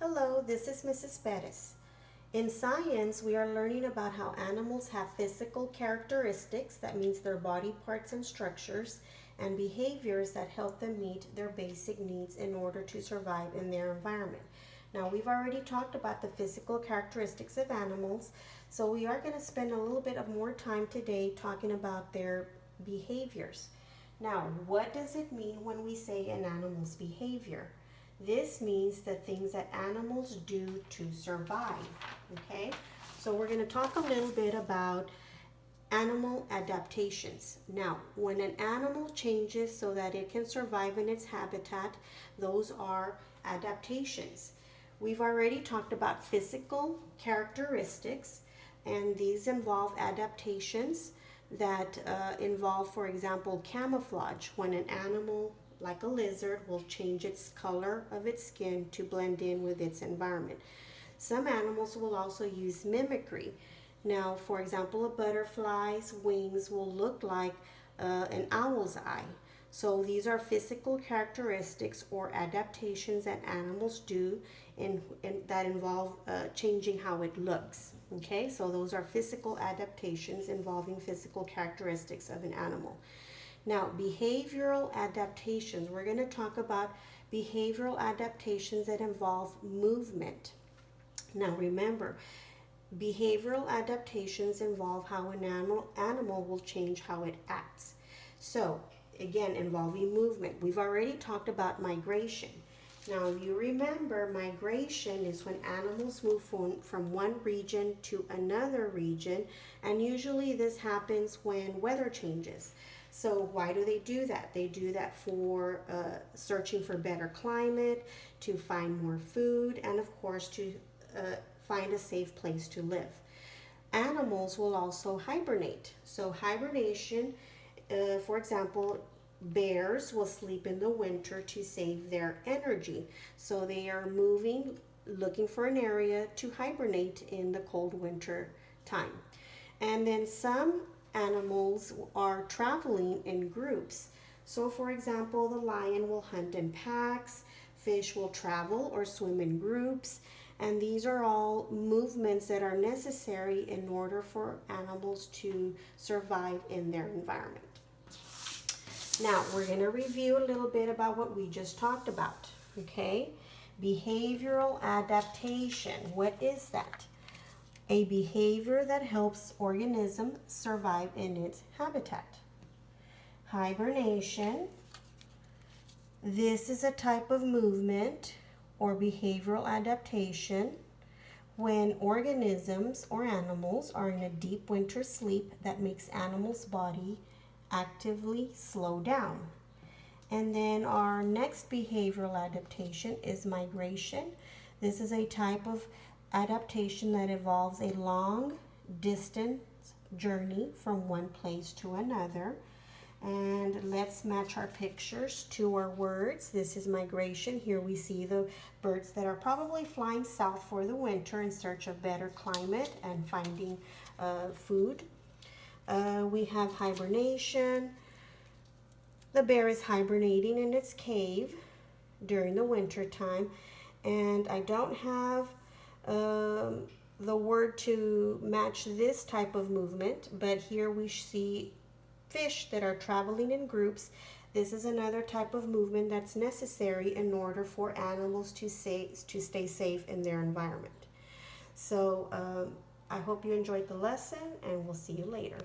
Hello, this is Mrs. Perez. In science, we are learning about how animals have physical characteristics, that means their body parts and structures, and behaviors that help them meet their basic needs in order to survive in their environment. Now, we've already talked about the physical characteristics of animals, so we are going to spend a little bit of more time today talking about their behaviors. Now, what does it mean when we say an animal's behavior? This means the things that animals do to survive, okay? So we're going to talk a little bit about animal adaptations. Now, when an animal changes so that it can survive in its habitat, those are adaptations. We've already talked about physical characteristics, and these involve adaptations that involve, for example, camouflage. When an animal like a lizard will change its color of its skin to blend in with its environment. Some animals will also use mimicry. Now, for example, a butterfly's wings will look like an owl's eye. So these are physical characteristics or adaptations that animals do that involve changing how it looks. Okay, so those are physical adaptations involving physical characteristics of an animal. Now, behavioral adaptations. We're going to talk about behavioral adaptations that involve movement. Now, remember, behavioral adaptations involve how an animal will change how it acts. So, again, involving movement. We've already talked about migration. Now, you remember migration is when animals move from one region to another region, and usually this happens when weather changes. So why do they do that? They do that for searching for better climate, to find more food, and of course to find a safe place to live. Animals will also hibernate. So hibernation, for example, bears will sleep in the winter to save their energy. So they are moving, looking for an area to hibernate in the cold winter time. And then some animals are traveling in groups. So for example, the lion will hunt in packs, fish will travel or swim in groups, and these are all movements that are necessary in order for animals to survive in their environment. Now, we're going to review a little bit about what we just talked about, okay? Behavioral adaptation. What is that? A behavior that helps organisms survive in its habitat. Hibernation. This is a type of movement or behavioral adaptation when organisms or animals are in a deep winter sleep that makes animals' body actively slow down. And then our next behavioral adaptation is migration. This is a type of adaptation that involves a long distance journey from one place to another. And let's match our pictures to our words. This is migration. Here we see the birds that are probably flying south for the winter in search of better climate and finding food. We have hibernation. The bear is hibernating in its cave during the winter time. And I don't have the word to match this type of movement, but here we see fish that are traveling in groups. This is another type of movement that's necessary in order for animals to stay safe in their environment. So I hope you enjoyed the lesson, and we'll see you later.